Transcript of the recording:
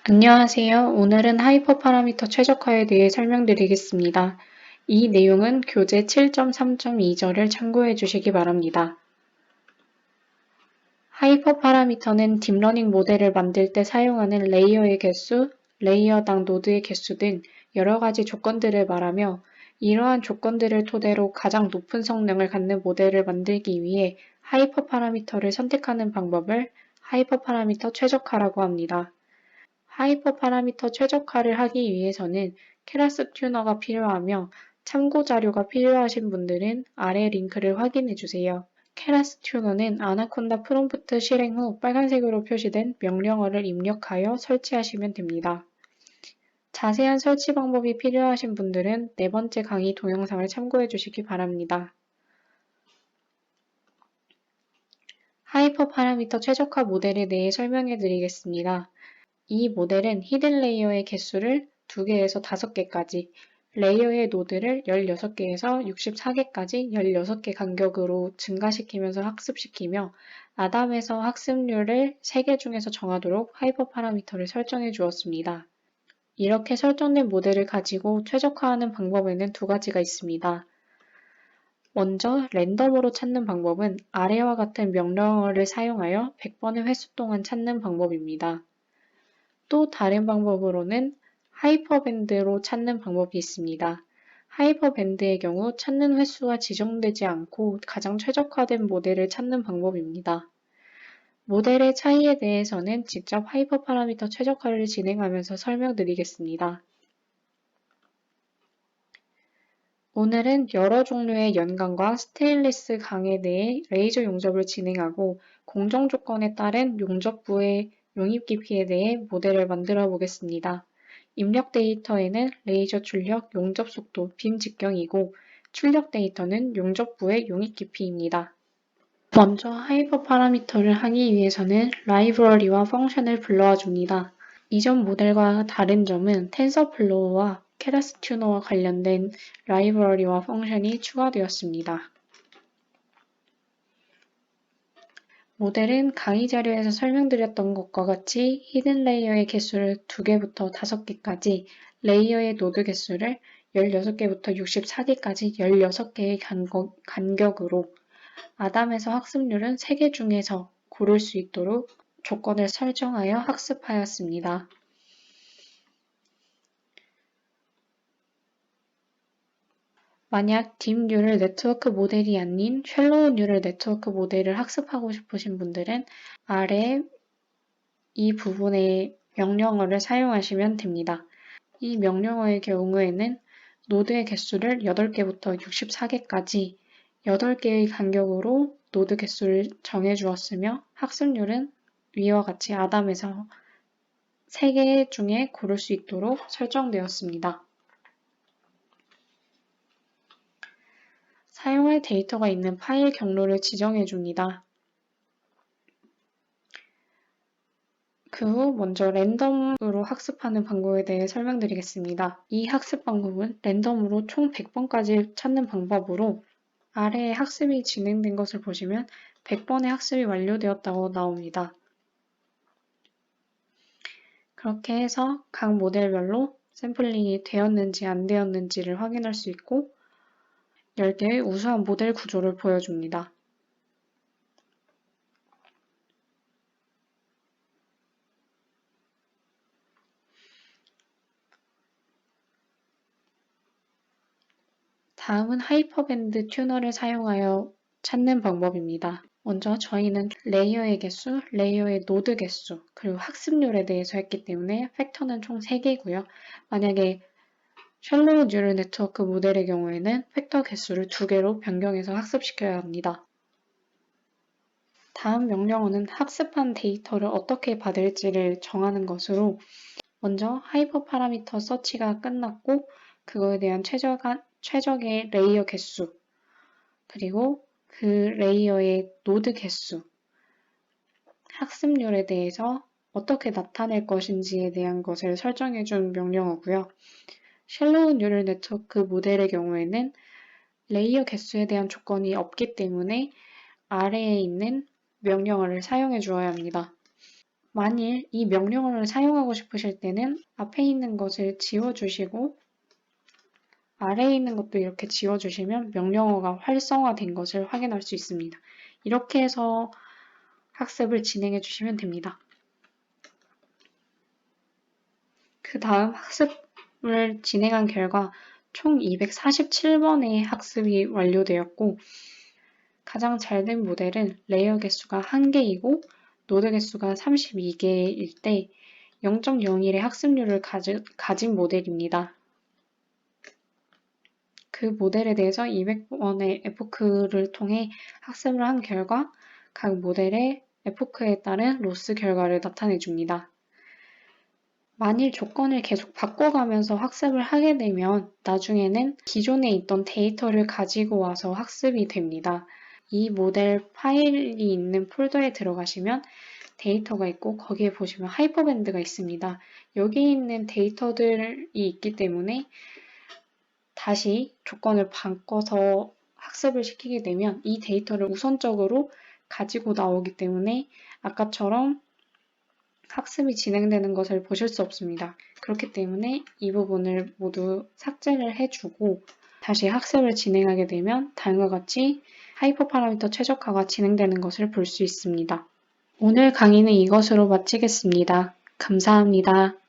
안녕하세요. 오늘은 하이퍼 파라미터 최적화에 대해 설명드리겠습니다. 이 내용은 교재 7.3.2절을 참고해 주시기 바랍니다. 하이퍼 파라미터는 딥러닝 모델을 만들 때 사용하는 레이어의 개수, 레이어당 노드의 개수 등 여러 가지 조건들을 말하며 이러한 조건들을 토대로 가장 높은 성능을 갖는 모델을 만들기 위해 하이퍼 파라미터를 선택하는 방법을 하이퍼 파라미터 최적화라고 합니다. 하이퍼 파라미터 최적화를 하기 위해서는 케라스 튜너가 필요하며 참고 자료가 필요하신 분들은 아래 링크를 확인해 주세요. 케라스 튜너는 아나콘다 프롬프트 실행 후 빨간색으로 표시된 명령어를 입력하여 설치하시면 됩니다. 자세한 설치 방법이 필요하신 분들은 네 번째 강의 동영상을 참고해 주시기 바랍니다. 하이퍼 파라미터 최적화 모델에 대해 설명해 드리겠습니다. 이 모델은 히든 레이어의 개수를 2개에서 5개까지, 레이어의 노드를 16개에서 64개까지 16개 간격으로 증가시키면서 학습시키며 아담에서 학습률을 3개 중에서 정하도록 하이퍼 파라미터를 설정해 주었습니다. 이렇게 설정된 모델을 가지고 최적화하는 방법에는 2가지가 있습니다. 먼저 랜덤으로 찾는 방법은 아래와 같은 명령어를 사용하여 100번의 횟수 동안 찾는 방법입니다. 또 다른 방법으로는 하이퍼밴드로 찾는 방법이 있습니다. 하이퍼밴드의 경우 찾는 횟수가 지정되지 않고 가장 최적화된 모델을 찾는 방법입니다. 모델의 차이에 대해서는 직접 하이퍼 파라미터 최적화를 진행하면서 설명드리겠습니다. 오늘은 여러 종류의 연강과 스테인리스 강에 대해 레이저 용접을 진행하고 공정 조건에 따른 용접부의 용입 깊이에 대해 모델을 만들어 보겠습니다. 입력 데이터에는 레이저 출력, 용접 속도, 빔 직경이고 출력 데이터는 용접부의 용입 깊이입니다. 먼저 하이퍼 파라미터를 하기 위해서는 라이브러리와 펑션을 불러와 줍니다. 이전 모델과 다른 점은 텐서플로우와 케라스 튜너와 관련된 라이브러리와 펑션이 추가되었습니다. 모델은 강의 자료에서 설명드렸던 것과 같이 히든 레이어의 개수를 2개부터 5개까지, 레이어의 노드 개수를 16개부터 64개까지 16개의 간격으로, 아담에서 학습률은 3개 중에서 고를 수 있도록 조건을 설정하여 학습하였습니다. 만약 딥 뉴럴 네트워크 모델이 아닌 셜로우 뉴럴 네트워크 모델을 학습하고 싶으신 분들은 아래 이 부분의 명령어를 사용하시면 됩니다. 이 명령어의 경우에는 노드의 개수를 8개부터 64개까지 8개의 간격으로 노드 개수를 정해주었으며 학습률은 위와 같이 아담에서 3개 중에 고를 수 있도록 설정되었습니다. 사용할 데이터가 있는 파일 경로를 지정해 줍니다. 그 후 먼저 랜덤으로 학습하는 방법에 대해 설명드리겠습니다. 이 학습 방법은 랜덤으로 총 100번까지 찾는 방법으로 아래에 학습이 진행된 것을 보시면 100번의 학습이 완료되었다고 나옵니다. 그렇게 해서 각 모델별로 샘플링이 되었는지 안 되었는지를 확인할 수 있고 10개의 우수한 모델 구조를 보여줍니다. 다음은 하이퍼밴드 튜너를 사용하여 찾는 방법입니다. 먼저 저희는 레이어의 개수, 레이어의 노드 개수, 그리고 학습률에 대해서 했기 때문에 팩터는 총 3개고요. 만약에 셜로우 뉴럴 네트워크 모델의 경우에는 팩터 개수를 2개로 변경해서 학습시켜야 합니다. 다음 명령어는 학습한 데이터를 어떻게 받을지를 정하는 것으로 먼저 하이퍼 파라미터 서치가 끝났고 그거에 대한 최적의 레이어 개수 그리고 그 레이어의 노드 개수, 학습률에 대해서 어떻게 나타낼 것인지에 대한 것을 설정해 준 명령어고요. 셜로우 뉴럴 네트워크 모델의 경우에는 레이어 개수에 대한 조건이 없기 때문에 아래에 있는 명령어를 사용해 주어야 합니다. 만일 이 명령어를 사용하고 싶으실 때는 앞에 있는 것을 지워주시고 아래에 있는 것도 이렇게 지워주시면 명령어가 활성화된 것을 확인할 수 있습니다. 이렇게 해서 학습을 진행해 주시면 됩니다. 그 다음 학습을 진행한 결과 총 247번의 학습이 완료되었고 가장 잘 된 모델은 레이어 개수가 1개이고 노드 개수가 32개일 때 0.01의 학습률을 가진 모델입니다. 그 모델에 대해서 200번의 에포크를 통해 학습을 한 결과 각 모델의 에포크에 따른 로스 결과를 나타내 줍니다. 만일 조건을 계속 바꿔가면서 학습을 하게 되면 나중에는 기존에 있던 데이터를 가지고 와서 학습이 됩니다. 이 모델 파일이 있는 폴더에 들어가시면 데이터가 있고 거기에 보시면 하이퍼밴드가 있습니다. 여기 있는 데이터들이 있기 때문에 다시 조건을 바꿔서 학습을 시키게 되면 이 데이터를 우선적으로 가지고 나오기 때문에 아까처럼 학습이 진행되는 것을 보실 수 없습니다. 그렇기 때문에 이 부분을 모두 삭제를 해주고 다시 학습을 진행하게 되면 다음과 같이 하이퍼 파라미터 최적화가 진행되는 것을 볼 수 있습니다. 오늘 강의는 이것으로 마치겠습니다. 감사합니다.